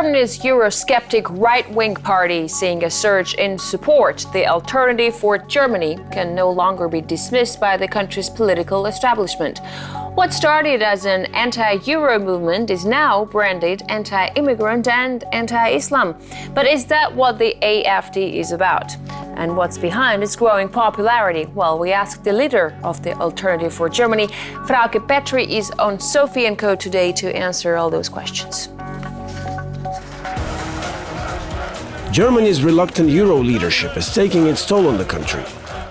Germany's Eurosceptic right-wing party, seeing a surge in support, the Alternative for Germany can no longer be dismissed by the country's political establishment. What started as an anti-Euro movement is now branded anti-immigrant and anti-Islam. But is that what the AfD is about? And what's behind its growing popularity? Well, we asked the leader of the Alternative for Germany, Frauke Petry, is on Sophie & Co. today to answer all those questions. Germany's reluctant Euro leadership is taking its toll on the country,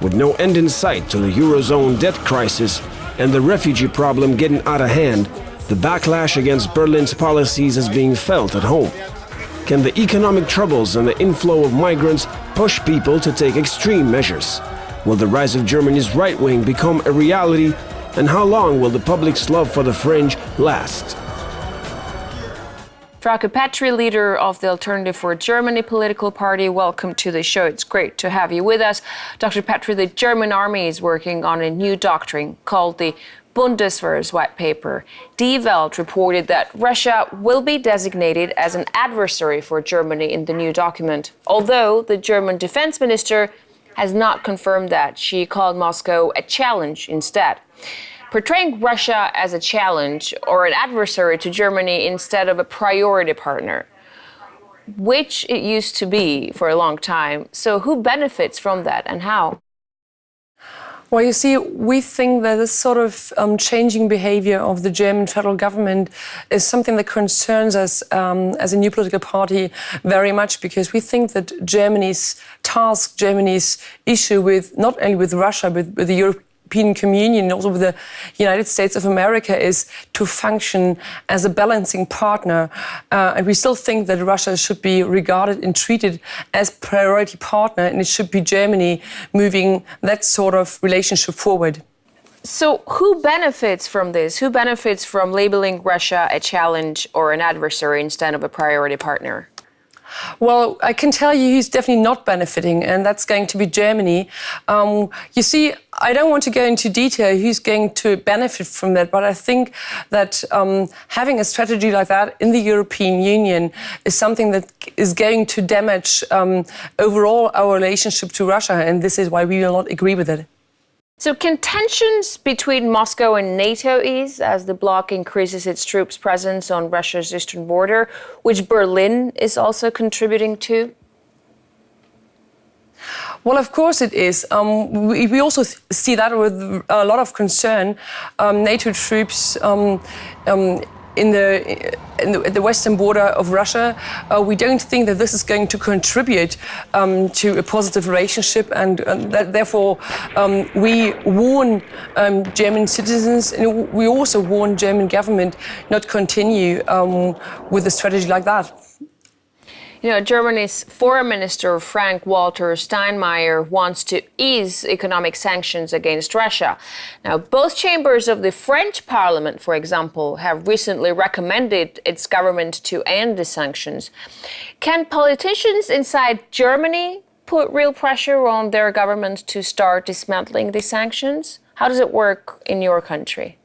with no end in sight to the Eurozone debt crisis and the refugee problem getting out of hand. The backlash against Berlin's policies is being felt at home. Can the economic troubles and the inflow of migrants push people to take extreme measures? Will the rise of Germany's right wing become a reality? And how long will the public's love for the fringe last? Frauke Petry, leader of the Alternative for Germany political party, welcome to the show. It's great to have you with us. Dr. Petry, the German army is working on a new doctrine called the Bundeswehr's white paper. Die Welt reported that Russia will be designated as an adversary for Germany in the new document, although the German defense minister has not confirmed that. She called Moscow a challenge instead. Portraying Russia as a challenge or an adversary to Germany instead of a priority partner, which it used to be for a long time. So who benefits from that and how? Well, you see, we think that this sort of changing behavior of the German federal government is something that concerns us as a new political party very much, because we think that Germany's task, Germany's issue with not only with Russia, but with the European Communion and also with the United States of America is to function as a balancing partner. And we still think that Russia should be regarded and treated as priority partner, and it should be Germany moving that sort of relationship forward. So who benefits from this? Who benefits from labeling Russia a challenge or an adversary instead of a priority partner? Well, I can tell you who's definitely not benefiting, and that's going to be Germany. You see, I don't want to go into detail who's going to benefit from that, but I think that having a strategy like that in the European Union is something that is going to damage overall our relationship to Russia, and this is why we will not agree with it. So can tensions between Moscow and NATO ease as the bloc increases its troops' presence on Russia's eastern border, which Berlin is also contributing to? Well, of course it is. We also see that with a lot of concern. NATO troops in the western border of Russia. We don't think that this is going to contribute to a positive relationship, and therefore we warn German citizens, and we also warn German government not continue with a strategy like that. You know, Germany's foreign minister Frank-Walter Steinmeier wants to ease economic sanctions against Russia. Now, both chambers of the French parliament, for example, have recently recommended its government to end the sanctions. Can politicians inside Germany put real pressure on their government to start dismantling the sanctions? How does it work in your country?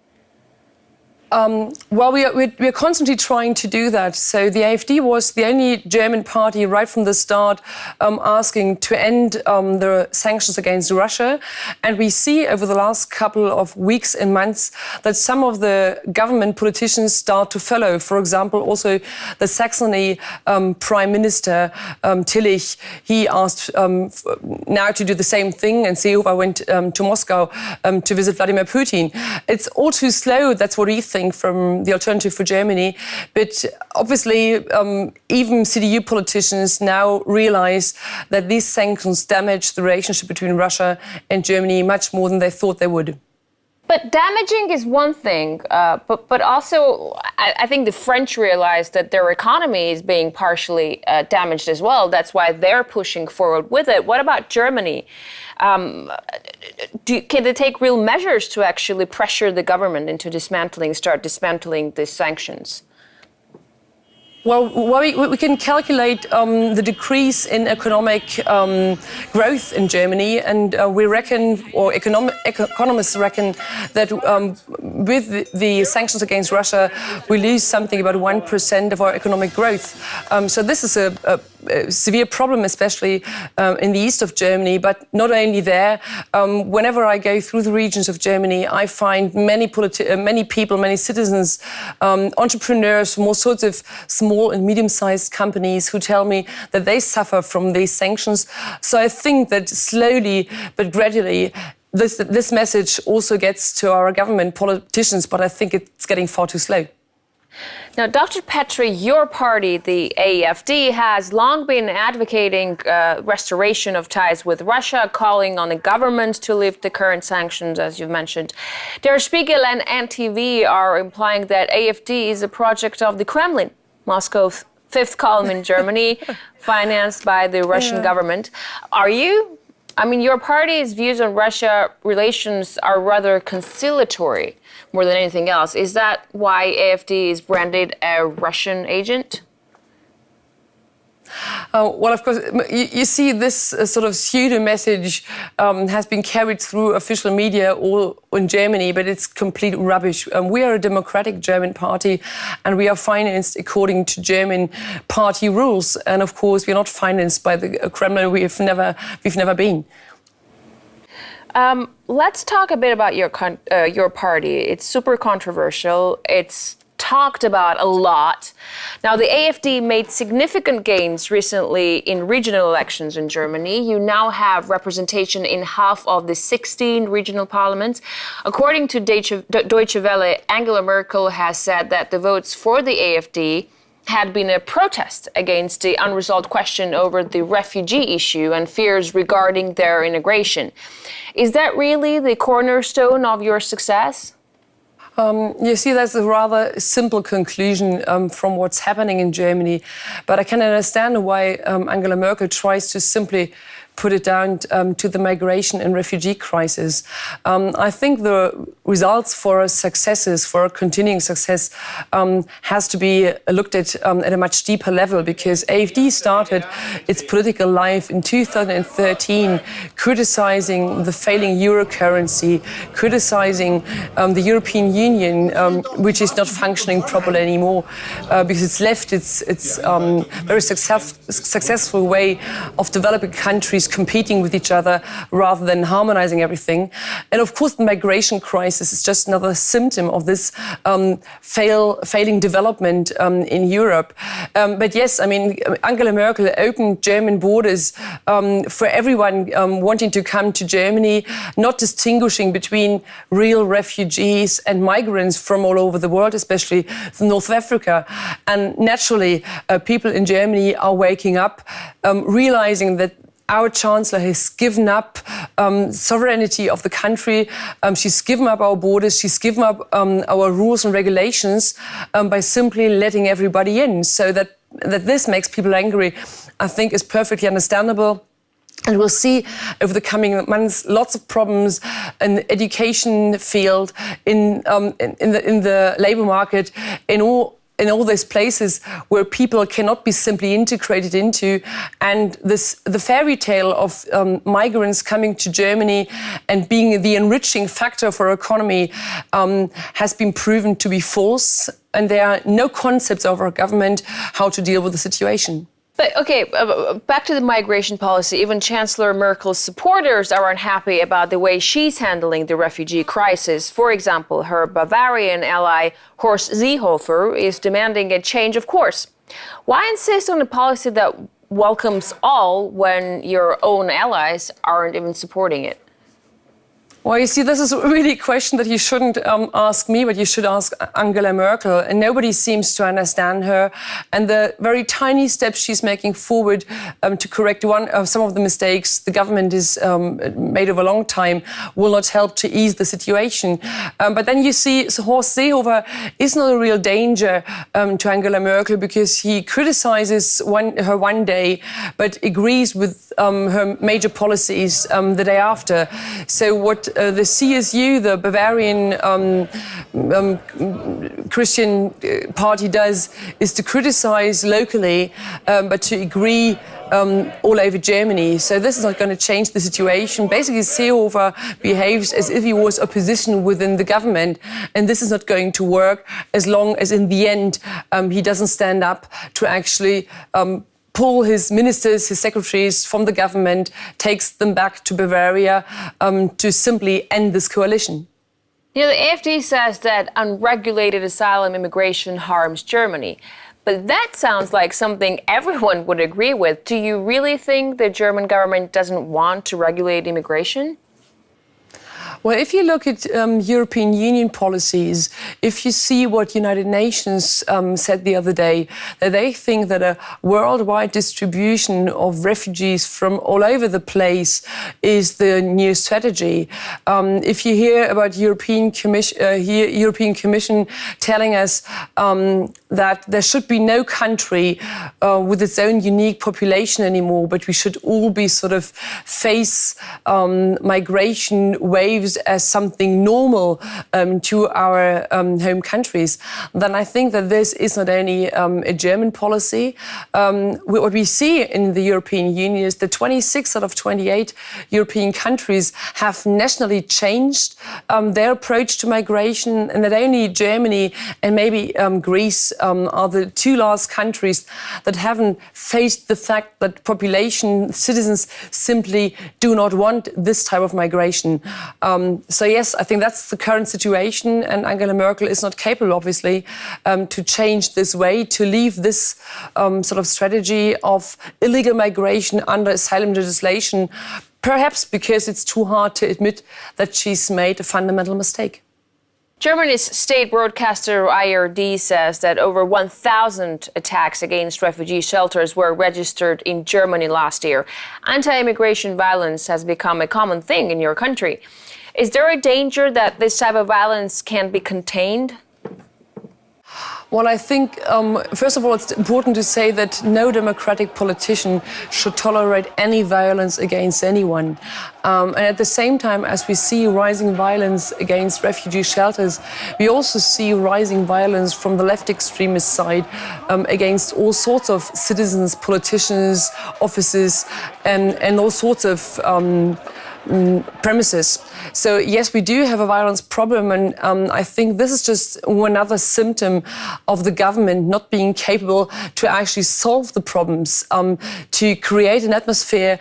Well, we're constantly trying to do that. So the AfD was the only German party right from the start asking to end the sanctions against Russia. And we see over the last couple of weeks and months that some of the government politicians start to follow. For example, also the Saxony Prime Minister, Tillich, he asked now to do the same thing, and Seehofer went to Moscow to visit Vladimir Putin. It's all too slow, that's what we think from the Alternative for Germany. But obviously, even CDU politicians now realize that these sanctions damage the relationship between Russia and Germany much more than they thought they would. But damaging is one thing, but also I think the French realize that their economy is being partially damaged as well. That's why they're pushing forward with it. What about Germany? Can they take real measures to actually pressure the government into start dismantling these sanctions? Well, we can calculate the decrease in economic growth in Germany, and we reckon, or economists reckon, that with the sanctions against Russia, we lose something about 1% of our economic growth. So this is a severe problem, especially in the east of Germany. But not only there, whenever I go through the regions of Germany, I find many people, many citizens, entrepreneurs from all sorts of small and medium-sized companies who tell me that they suffer from these sanctions. So I think that slowly but gradually, this message also gets to our government politicians, but I think it's getting far too slow. Now, Dr. Petri, your party, the AfD, has long been advocating restoration of ties with Russia, calling on the government to lift the current sanctions, as you've mentioned. Der Spiegel and NTV are implying that AfD is a project of the Kremlin, Moscow's fifth column in Germany, financed by the Russian government. Are you? I mean, your party's views on Russia relations are rather conciliatory more than anything else. Is that why AfD is branded a Russian agent? Well, of course, you see this sort of pseudo-message has been carried through official media all in Germany, but it's complete rubbish. We are a democratic German party, and we are financed according to German party rules. And of course, we're not financed by the Kremlin. We've never been. Let's talk a bit about your party. It's super controversial. It's talked about a lot. Now, the AfD made significant gains recently in regional elections in Germany. You now have representation in half of the 16 regional parliaments. According to Deutsche Welle, Angela Merkel has said that the votes for the AfD had been a protest against the unresolved question over the refugee issue and fears regarding their integration. Is that really the cornerstone of your success? You see, that's a rather simple conclusion from what's happening in Germany. But I can understand why Angela Merkel tries to simply put it down to the migration and refugee crisis. I think the results for our successes, for our continuing success, has to be looked at a much deeper level, because AfD started its political life in 2013 criticizing the failing euro currency, criticizing the European Union, which is not functioning properly anymore, because it's left its very successful way of developing countries competing with each other rather than harmonizing everything. And of course, the migration crisis is just another symptom of this failing development in Europe. But yes, I mean, Angela Merkel opened German borders for everyone wanting to come to Germany, not distinguishing between real refugees and migrants from all over the world, especially from North Africa. And naturally, people in Germany are waking up, realizing that our Chancellor has given up sovereignty of the country. She's given up our borders. She's given up our rules and regulations by simply letting everybody in. So that this makes people angry, I think, is perfectly understandable. And we'll see over the coming months lots of problems in the education field, in the labour market, in all those places where people cannot be simply integrated into. And the fairy tale of migrants coming to Germany and being the enriching factor for our economy has been proven to be false. And there are no concepts of our government how to deal with the situation. But okay, back to the migration policy. Even Chancellor Merkel's supporters are unhappy about the way she's handling the refugee crisis. For example, her Bavarian ally, Horst Seehofer, is demanding a change of course. Why insist on a policy that welcomes all when your own allies aren't even supporting it? Well, you see, this is really a question that you shouldn't ask me, but you should ask Angela Merkel. And nobody seems to understand her. And the very tiny steps she's making forward to correct some of the mistakes the government has made over a long time will not help to ease the situation. But then you see Horst Seehofer is not a real danger to Angela Merkel, because he criticizes her one day, but agrees with her major policies the day after. So what the CSU, the Bavarian Christian party, does is to criticize locally, but to agree all over Germany. So this is not going to change the situation. Basically, Seehofer behaves as if he was opposition within the government, and this is not going to work as long as in the end he doesn't stand up to actually pull his ministers, his secretaries from the government, takes them back to Bavaria to simply end this coalition. You know, the AfD says that unregulated asylum immigration harms Germany. But that sounds like something everyone would agree with. Do you really think the German government doesn't want to regulate immigration? Well, if you look at European Union policies, if you see what United Nations said the other day, that they think that a worldwide distribution of refugees from all over the place is the new strategy. If you hear about European Commission telling us that there should be no country with its own unique population anymore, but we should all be sort of face migration waves as something normal to our home countries, then I think that this is not only a German policy. What we see in the European Union is that 26 out of 28 European countries have nationally changed their approach to migration, and that only Germany and maybe Greece are the two last countries that haven't faced the fact that citizens simply do not want this type of migration. So yes, I think that's the current situation, and Angela Merkel is not capable, obviously, to change this way, to leave this sort of strategy of illegal migration under asylum legislation, perhaps because it's too hard to admit that she's made a fundamental mistake. Germany's state broadcaster ARD says that over 1,000 attacks against refugee shelters were registered in Germany last year. Anti-immigration violence has become a common thing in your country. Is there a danger that this type of violence can be contained? Well, I think, first of all, it's important to say that no democratic politician should tolerate any violence against anyone. And at the same time, as we see rising violence against refugee shelters, we also see rising violence from the left extremist side against all sorts of citizens, politicians, officers, and all sorts of premises. So yes, we do have a violence problem, and I think this is just another symptom of the government not being capable to actually solve the problems, to create an atmosphere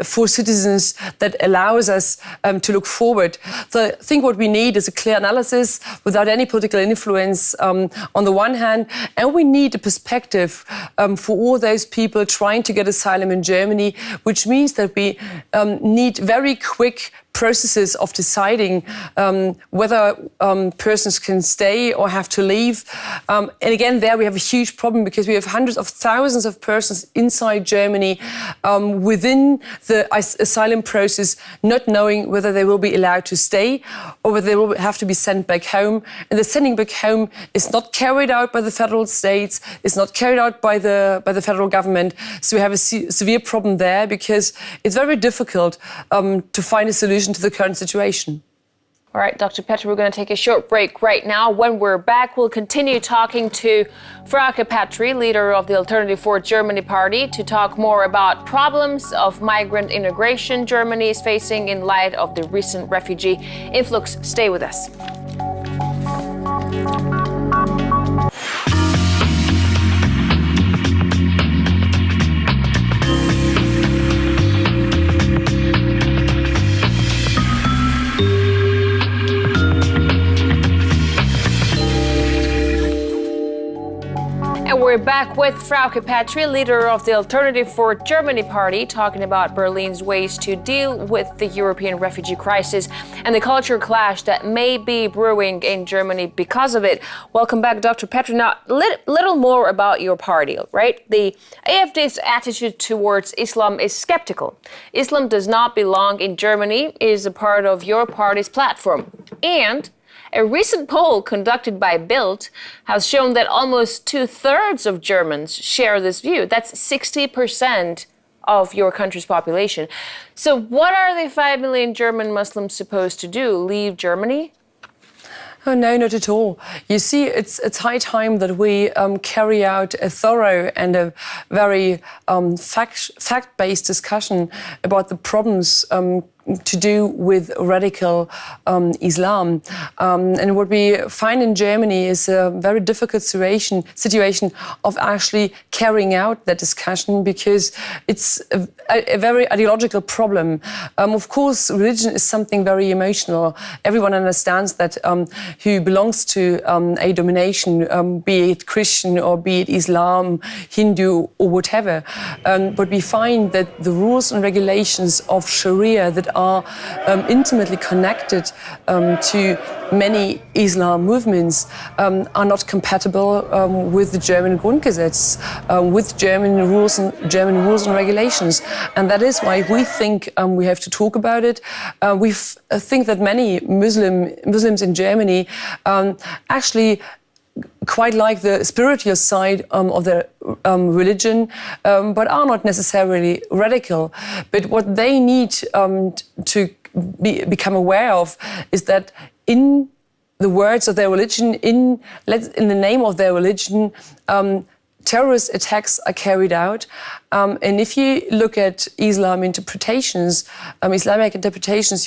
for citizens that allows us to look forward. So I think what we need is a clear analysis without any political influence on the one hand, and we need a perspective for all those people trying to get asylum in Germany, which means that we need very quick processes of deciding whether persons can stay or have to leave. And again, there we have a huge problem because we have hundreds of thousands of persons inside Germany within the asylum process, not knowing whether they will be allowed to stay or whether they will have to be sent back home. And the sending back home is not carried out by the federal states, it's not carried out by the federal government. So we have a severe problem there because it's very difficult to find a solution to the current situation. All right, Dr. Petri, we're going to take a short break right now. When we're back, we'll continue talking to Frauke Petri, leader of the Alternative for Germany party, to talk more about problems of migrant integration Germany is facing in light of the recent refugee influx. Stay with us. We're back with Frauke Petri, leader of the Alternative for Germany party, talking about Berlin's ways to deal with the European refugee crisis and the culture clash that may be brewing in Germany because of it. Welcome back, Dr. Petri. Now, little more about your party, right? The AfD's attitude towards Islam is skeptical. Islam does not belong in Germany is a part of your party's platform. And a recent poll conducted by Bild has shown that almost 2/3 of Germans share this view. That's 60% of your country's population. So what are the 5 million German Muslims supposed to do? Leave Germany? Oh, no, not at all. You see, it's high time that we carry out a thorough and a very fact-based discussion about the problems to do with radical Islam. And what we find in Germany is a very difficult situation of actually carrying out that discussion, because it's a very ideological problem. Of course, religion is something very emotional. Everyone understands that who belongs to a domination, be it Christian or be it Islam, Hindu or whatever. But we find that the rules and regulations of Sharia that are intimately connected to many Islam movements are not compatible with the German Grundgesetz, with German rules and regulations. And that is why we think we have to talk about it. We think that many Muslims in Germany actually quite like the spiritual side of their religion, but are not necessarily radical. But what they need to become aware of is that in the words of their religion, in the name of their religion, terrorist attacks are carried out. And if you look at Islamic interpretations,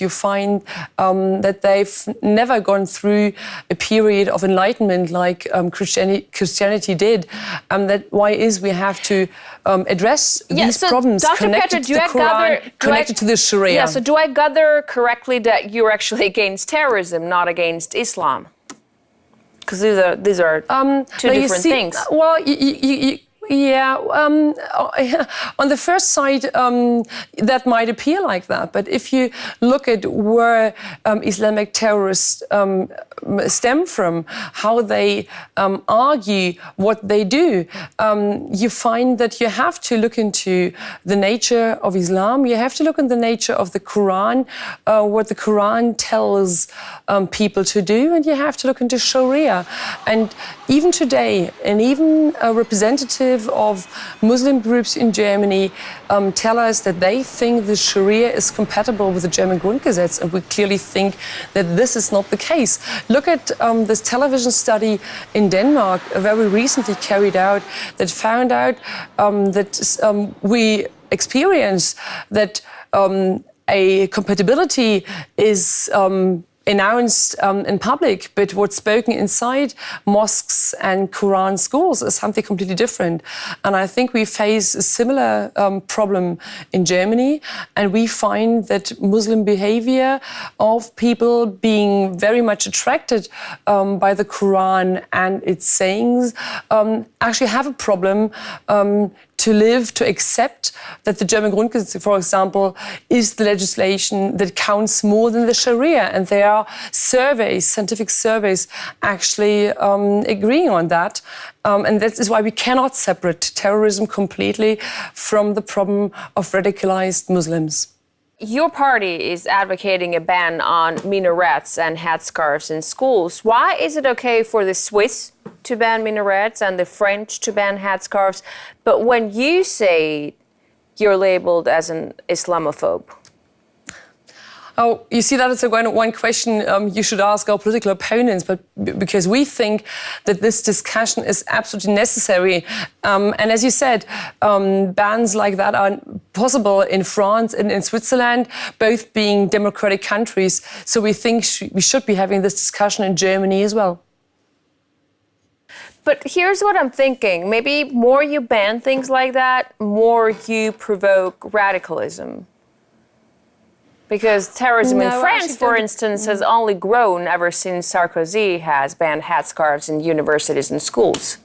you find that they've never gone through a period of enlightenment like Christianity did. Why we have to address these problems connected to the Quran, connected to the Sharia. Yeah, so do I gather correctly that you're actually against terrorism, not against Islam? Because these are two different things. Well, on the first side, that might appear like that. But if you look at where Islamic terrorists stem from, how they argue what they do, you find that you have to look into the nature of Islam. You have to look in the nature of the Quran, what the Quran tells people to do, and you have to look into Sharia. And even today, and even a representative of Muslim groups in Germany tell us that they think the Sharia is compatible with the German Grundgesetz, and we clearly think that this is not the case. Look at this television study in Denmark, very recently carried out, that found out that we experience that a compatibility is announced in public, but what's spoken inside mosques and Quran schools is something completely different. And I think we face a similar problem in Germany, and we find that Muslim behavior of people being very much attracted by the Quran and its sayings actually have a problem to accept that the German Grundgesetz, for example, is the legislation that counts more than the Sharia. And there are scientific surveys actually agreeing on that. And that is why we cannot separate terrorism completely from the problem of radicalized Muslims. Your party is advocating a ban on minarets and headscarves in schools. Why is it okay for the Swiss to ban minarets and the French to ban headscarves, but when you say you're labeled as an Islamophobe? Oh, you see, that is one question you should ask our political opponents, but because we think that this discussion is absolutely necessary. And as you said, bans like that are possible in France and in Switzerland, both being democratic countries. So we think we should be having this discussion in Germany as well. But here's what I'm thinking. Maybe more you ban things like that, more you provoke radicalism. Because terrorism in France, for instance, has only grown ever since Sarkozy has banned headscarves in universities and schools.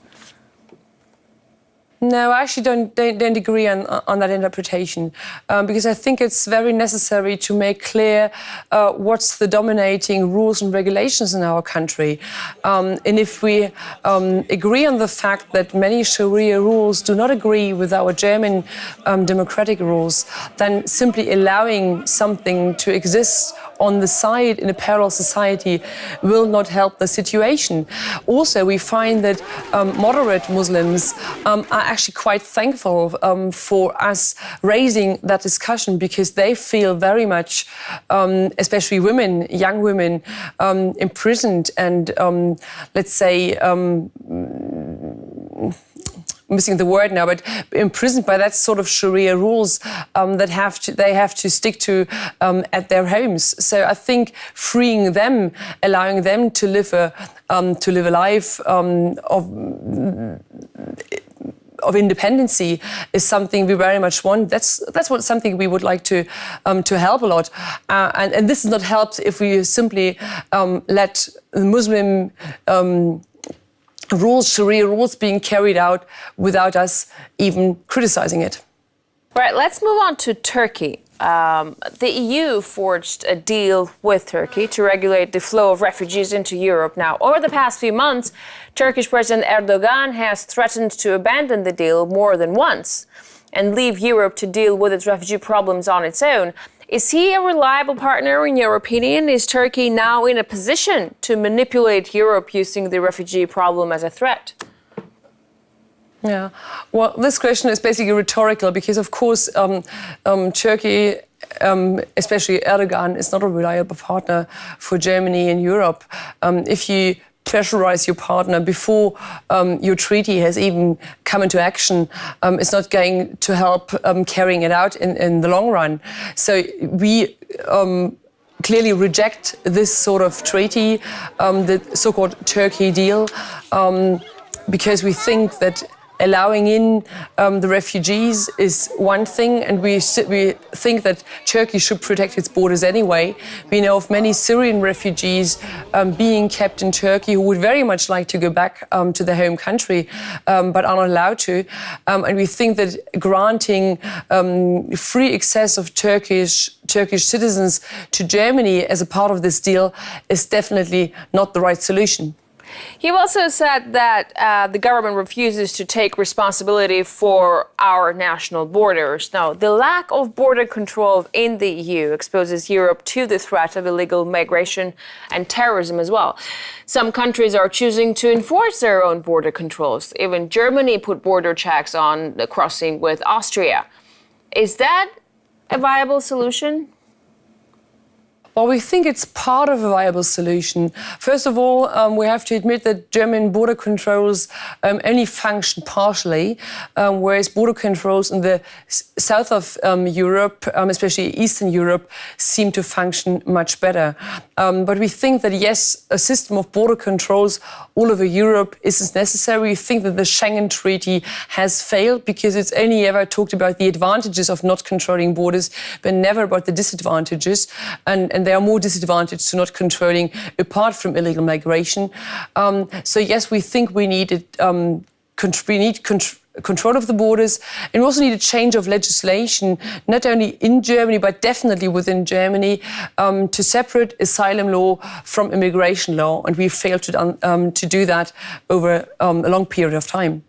No, I actually don't agree on that interpretation, because I think it's very necessary to make clear what's the dominating rules and regulations in our country. And if we agree on the fact that many Sharia rules do not agree with our German democratic rules, then simply allowing something to exist on the side in a parallel society will not help the situation. Also, we find that moderate Muslims are actually quite thankful for us raising that discussion, because they feel very much, especially women, young women, imprisoned and, let's say, missing the word now, but imprisoned by that sort of Sharia rules that they have to stick to at their homes. So I think freeing them, allowing them to live a life of independency is something we very much want. That's something we would like to help a lot. And this is not helped if we simply let Muslim rules, Sharia rules, being carried out without us even criticizing it. Right, let's move on to Turkey. The EU forged a deal with Turkey to regulate the flow of refugees into Europe. Now, over the past few months, Turkish President Erdogan has threatened to abandon the deal more than once and leave Europe to deal with its refugee problems on its own. Is he a reliable partner, in your opinion? Is Turkey now in a position to manipulate Europe using the refugee problem as a threat? Yeah, well, this question is basically rhetorical because, of course, Turkey, especially Erdogan, is not a reliable partner for Germany and Europe. If you pressurize your partner before your treaty has even come into action, it's not going to help carrying it out in the long run. So we clearly reject this sort of treaty, the so-called Turkey deal, because we think that allowing in the refugees is one thing, and we think that Turkey should protect its borders anyway. We know of many Syrian refugees being kept in Turkey who would very much like to go back to their home country, but are not allowed to. And we think that granting free access of Turkish citizens to Germany as a part of this deal is definitely not the right solution. You also said that the government refuses to take responsibility for our national borders. Now, the lack of border control in the EU exposes Europe to the threat of illegal migration and terrorism as well. Some countries are choosing to enforce their own border controls. Even Germany put border checks on the crossing with Austria. Is that a viable solution? Well, we think it's part of a viable solution. First of all, we have to admit that German border controls only function partially, whereas border controls in the south of Europe, especially Eastern Europe, seem to function much better. But we think that, yes, a system of border controls all over Europe is necessary. We think that the Schengen Treaty has failed because it's only ever talked about the advantages of not controlling borders, but never about the disadvantages. And there are more disadvantages to not controlling apart from illegal migration. So yes, we think we need control of the borders, and we also need a change of legislation, not only in Germany, but definitely within Germany, to separate asylum law from immigration law. And we failed to do that over a long period of time.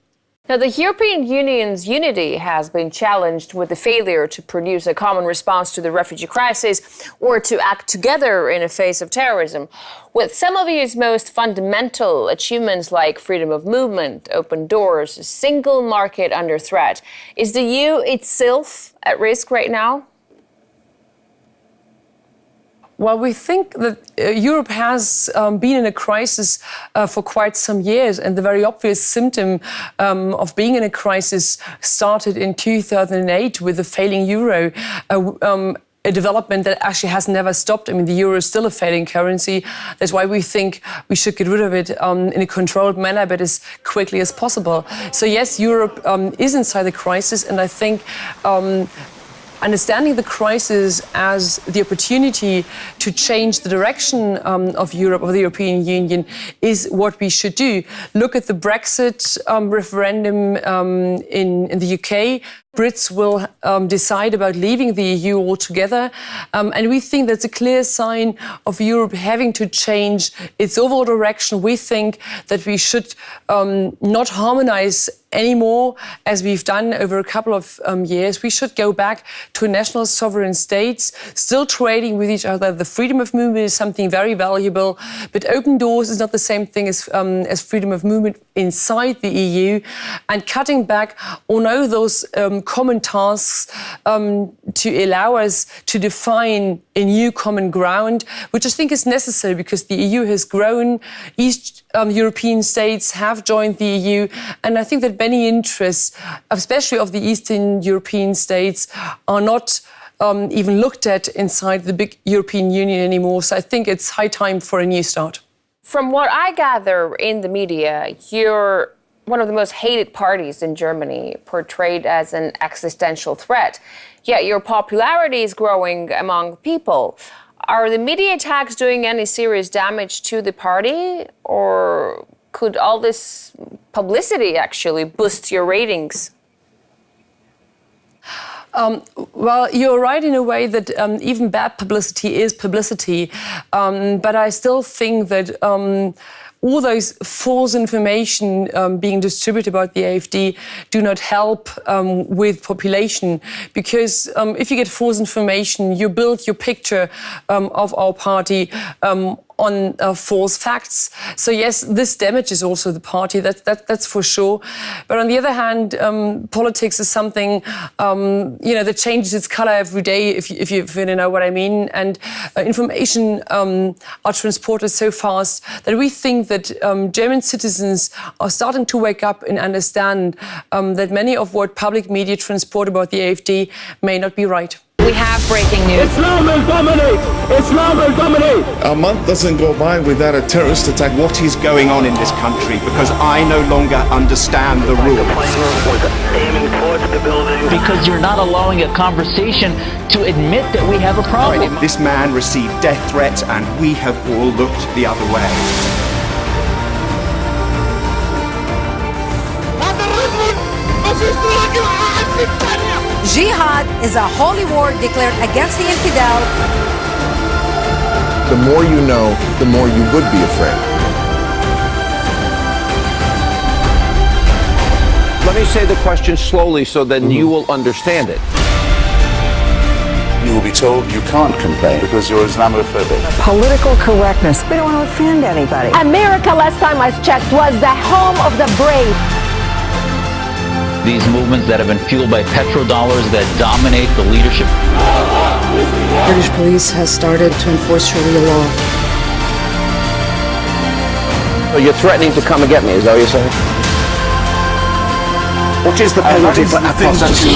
Now, the European Union's unity has been challenged with the failure to produce a common response to the refugee crisis or to act together in the face of terrorism. With some of EU's most fundamental achievements like freedom of movement, open doors, a single market under threat, is the EU itself at risk right now? Well, we think that Europe has been in a crisis for quite some years, and the very obvious symptom of being in a crisis started in 2008 with the failing euro, a development that actually has never stopped. I mean, the euro is still a failing currency. That's why we think we should get rid of it in a controlled manner, but as quickly as possible. So yes, Europe is inside the crisis, and I think understanding the crisis as the opportunity to change the direction of Europe, of the European Union, is what we should do. Look at the Brexit referendum in the UK. Brits will decide about leaving the EU altogether. And we think that's a clear sign of Europe having to change its overall direction. We think that we should not harmonise anymore, as we've done over a couple of years. We should go back to national sovereign states, still trading with each other. The freedom of movement is something very valuable, but open doors is not the same thing as freedom of movement inside the EU. And cutting back on all those common tasks to allow us to define a new common ground, which I think is necessary because the EU has grown. East European states have joined the EU, and I think that many interests, especially of the Eastern European states, are not even looked at inside the big European Union anymore. So I think it's high time for a new start. From what I gather in the media, you're one of the most hated parties in Germany, portrayed as an existential threat. Yet your popularity is growing among people. Are the media attacks doing any serious damage to the party, or could all this publicity actually boost your ratings? Well, you're right in a way that even bad publicity is publicity. But I still think that all those false information being distributed about the AfD do not help with population, because if you get false information, you build your picture of our party on false facts. So yes, this damages also the party, that's for sure. But on the other hand, politics is something that changes its color every day, if you know what I mean. And information are transported so fast that we think that German citizens are starting to wake up and understand that many of what public media transport about the AfD may not be right. We have breaking news. Islam will dominate! Islam will dominate! A month doesn't go by without a terrorist attack. What is going on in this country? Because I no longer understand the rules. Because you're not allowing a conversation to admit that we have a problem. This man received death threats and we have all looked the other way. Jihad is a holy war declared against the infidel. The more you know, the more you would be afraid. Let me say the question slowly so then you will understand it. You will be told you can't complain because you're Islamophobic. Political correctness. We don't want to offend anybody. America, last time I checked, was the home of the brave. These movements that have been fueled by petrodollars that dominate the leadership. British police has started to enforce Sharia law. So you're threatening to come and get me, is that what you're saying? What is the penalty for apostasy?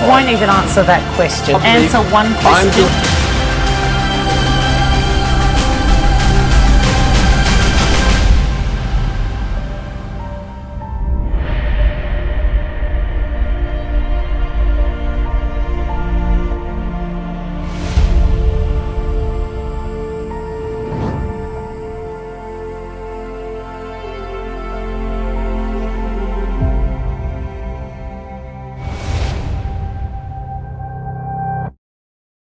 Won't even answer that question. Answer one question.